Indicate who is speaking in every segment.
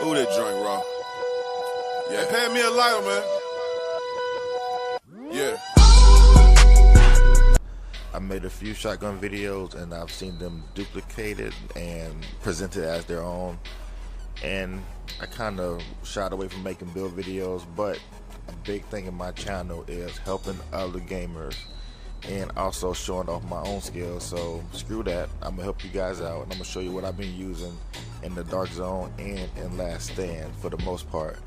Speaker 1: Who that drink, raw? Yeah, pay me a lighter, man. Yeah.
Speaker 2: I made a few shotgun videos and I've seen them duplicated and presented as their own, and I kind of shied away from making build videos, but a big thing in my channel is helping other gamers and also showing off my own skills. So screw that, I'm gonna help you guys out and I'm gonna show you what I've been using in the Dark Zone and in Last Stand for the most part.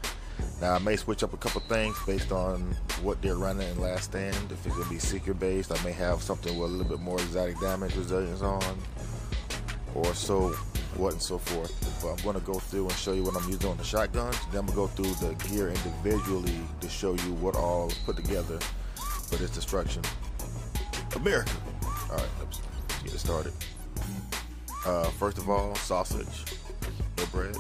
Speaker 2: Now I may switch up a couple things based on what they're running in Last Stand. If it's gonna be secret based, I may have something with a little bit more exotic damage resilience on, or so what and so forth. But I'm gonna go through and show you what I'm using on the shotguns. Then I'm gonna go through the gear individually to show you what all is put together for this destruction. America. All right, let's get it started. First of all, sausage, no bread.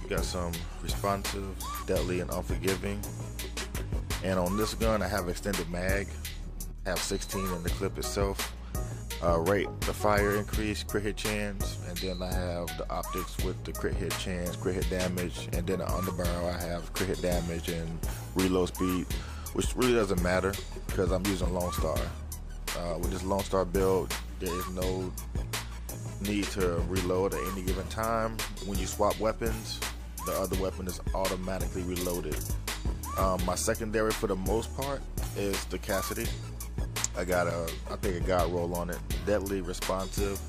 Speaker 2: We got some responsive, deadly, and unforgiving. And on this gun, I have extended mag. I have 16 in the clip itself. Rate the fire increase, crit hit chance, and then I have the optics with the crit hit chance, crit hit damage, and then on the barrel I have crit hit damage and reload speed, which really doesn't matter because I'm using LoneStar. With this LoneStar build, there is no need to reload at any given time. When you swap weapons, the other weapon is automatically reloaded. My secondary for the most part is the Cassidy. I got I think a god roll on it, deadly, responsive,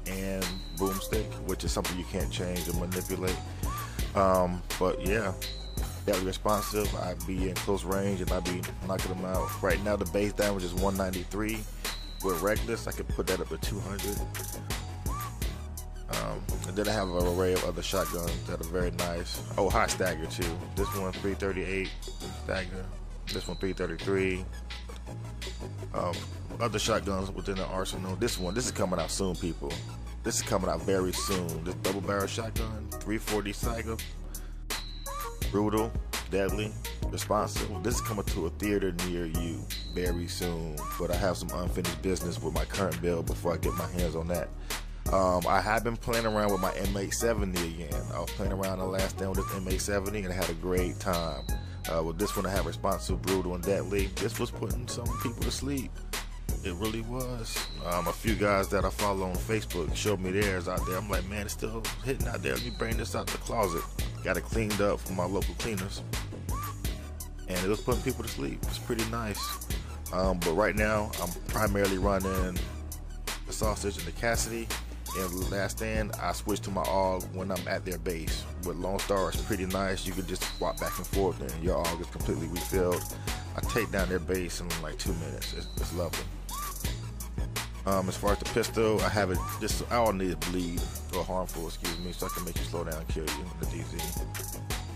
Speaker 2: and boomstick, which is something you can't change or manipulate. But yeah, deadly responsive, I'd be in close range and I'd be knocking them out. Right now the base damage is 193. With reckless, I could put that up to 200. And then I have an array of other shotguns that are very nice. Oh, high stagger too. This one 338 stagger. This one 333. Other shotguns within the arsenal. This is coming out soon, people. This is coming out very soon. This double barrel shotgun, 340 Saiga. Brutal, deadly, responsive. This is coming to a theater near you very soon. But I have some unfinished business with my current build before I get my hands on that. I have been playing around with my M870 again. I was playing around the Last Stand with this M870 and I had a great time. With this one I have responsive, brutal, and deadly. This was putting some people to sleep. It really was. A few guys that I follow on Facebook showed me theirs out there. I'm like, man, it's still hitting out there. Let me bring this out the closet. Got it cleaned up from my local cleaners. And it was putting people to sleep. It's pretty nice. But right now, I'm primarily running the sausage and the Cassidy. And Last Stand, I switch to my AUG when I'm at their base. With LoneStar, it's pretty nice. You can just swap back and forth and your AUG is completely refilled. I take down their base in like 2 minutes. It's lovely. As far as the pistol, I have it just, I all need to bleed or harmful, excuse me, so I can make you slow down and kill you in the DZ.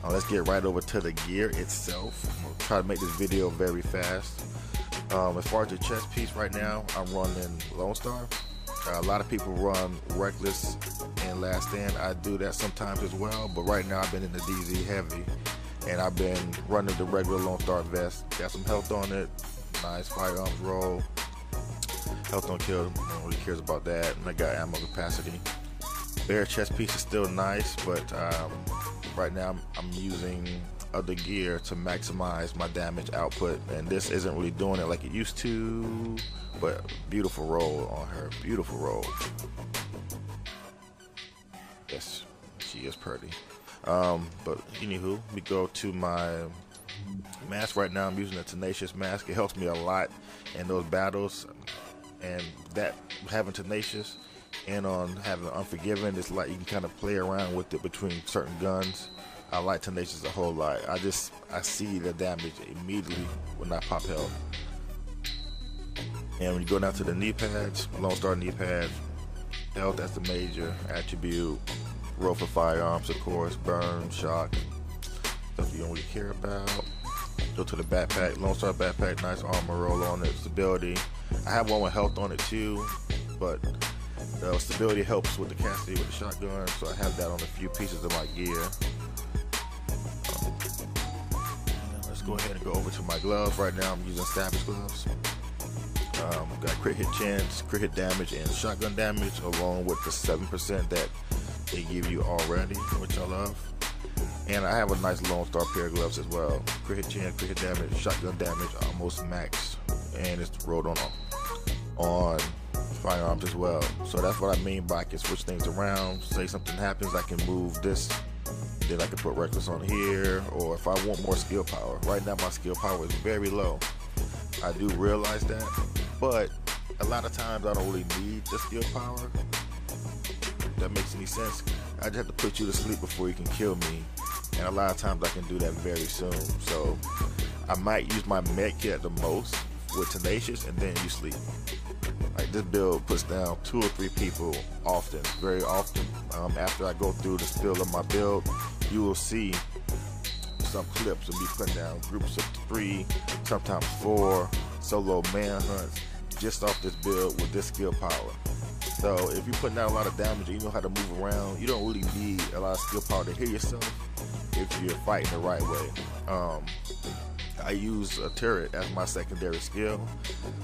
Speaker 2: Let's get right over to the gear itself. I'm gonna try to make this video very fast. As far as the chest piece right now, I'm running LoneStar. A lot of people run Reckless and Last Stand. I do that sometimes as well, but right now I've been in the DZ heavy, and I've been running the regular LoneStar vest. Got some health on it, nice firearms roll. Health don't kill, no one really cares about that, and I got ammo capacity. Bare chest piece is still nice, but right now I'm using other gear to maximize my damage output, and this isn't really doing it like it used to. But beautiful roll on her, beautiful roll. Yes, she is pretty. But anywho, we go to my mask right now. I'm using a Tenacious mask. It helps me a lot in those battles, and that having Tenacious and on having Unforgiven, it's like you can kind of play around with it between certain guns. I like Tenacious a whole lot. I see the damage immediately when I pop health. And when you go down to the knee pads, LoneStar knee pads, health, that's the major attribute. Roll for firearms, of course, burn, shock, stuff you don't really care about. Go to the backpack, LoneStar backpack, nice armor roll on it, stability. I have one with health on it too, but the stability helps with the Cassidy with the shotgun, so I have that on a few pieces of my gear. Let's go ahead and go over to my gloves. Right now I'm using Savage gloves. Got crit hit chance, crit hit damage, and shotgun damage, along with the 7% that they give you already, which I love. And I have a nice LoneStar pair of gloves as well. Quick hit chin, quick hit damage, shotgun damage, almost max, and it's rolled on firearms as well. So that's what I mean by I can switch things around. Say something happens, I can move this, then I can put reckless on here, or if I want more skill power. Right now my skill power is very low. I do realize that, but a lot of times I don't really need the skill power. If that makes any sense. I just have to put you to sleep before you can kill me, and a lot of times I can do that very soon. So I might use my med kit at the most with Tenacious, and then you sleep. Like this build puts down 2 or 3 people often, very often. After I go through the spill of my build, you will see some clips of me putting down groups of 3, sometimes 4 solo manhunts just off this build with this skill power. So if you're putting out a lot of damage and you know how to move around, you don't really need a lot of skill power to heal yourself if you're fighting the right way. I use a turret as my secondary skill.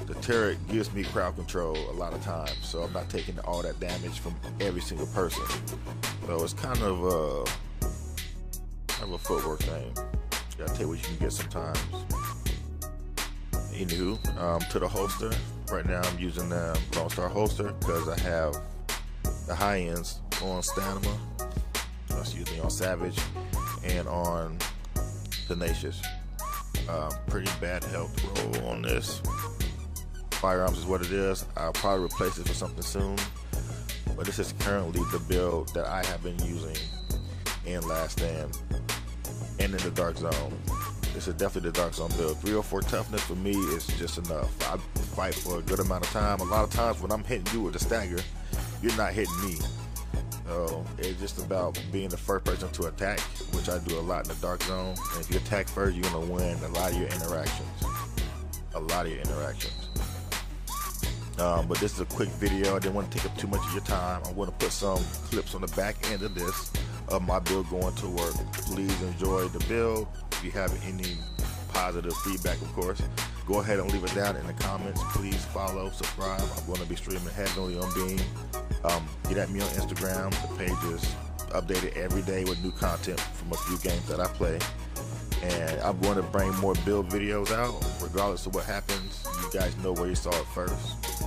Speaker 2: The turret gives me crowd control a lot of times, so I'm not taking all that damage from every single person. So it's kind of a footwork thing. You gotta take what you can get sometimes. Anywho, to the holster. Right now I'm using the LoneStar holster because I have the high ends on Stamina, excuse me, on Savage, and on Tenacious. Pretty bad health roll on this. Firearms is what it is. I'll probably replace it for something soon, but this is currently the build that I have been using in Last Stand and in the Dark Zone. This is definitely the Dark Zone build. 304 toughness for me is just enough. I fight for a good amount of time. A lot of times when I'm hitting you with the stagger, you're not hitting me. So it's just about being the first person to attack, which I do a lot in the Dark Zone. And if you attack first, you're gonna win a lot of your interactions. But this is a quick video. I didn't want to take up too much of your time. I want to put some clips on the back end of this, of my build going to work. Please enjoy the build. If you have any positive feedback, of course, go ahead and leave it down in the comments. Please follow, subscribe. I'm going to be streaming heavily on Beam. Get at me on Instagram. The page is updated every day with new content from a few games that I play. And I'm going to bring more build videos out regardless of what happens. You guys know where you saw it first.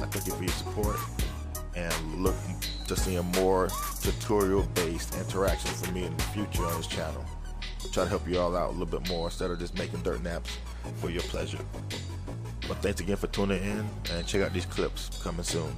Speaker 2: I thank you for your support and look to seeing more tutorial based interactions from me in the future on this channel. Try to help you all out a little bit more instead of just making dirt naps for your pleasure. But thanks again for tuning in, and check out these clips coming soon.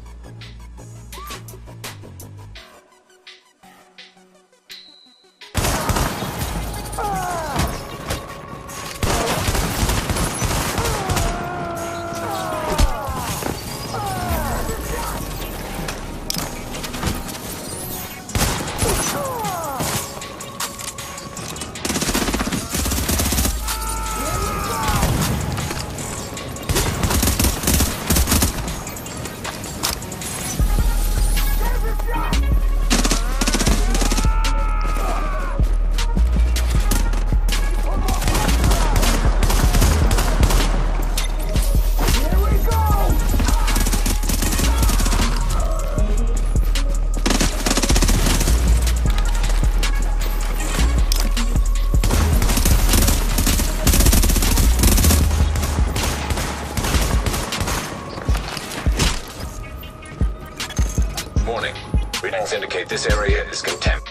Speaker 3: Warning. Readings indicate this area is contaminated.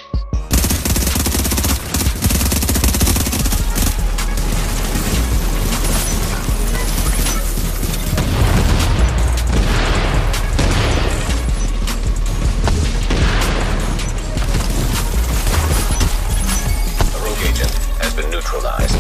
Speaker 3: A rogue agent has been neutralized.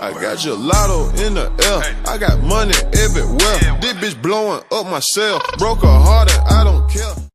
Speaker 1: I got gelato in the air. I got money everywhere. This bitch blowing up my cell. Broke her heart and I don't care.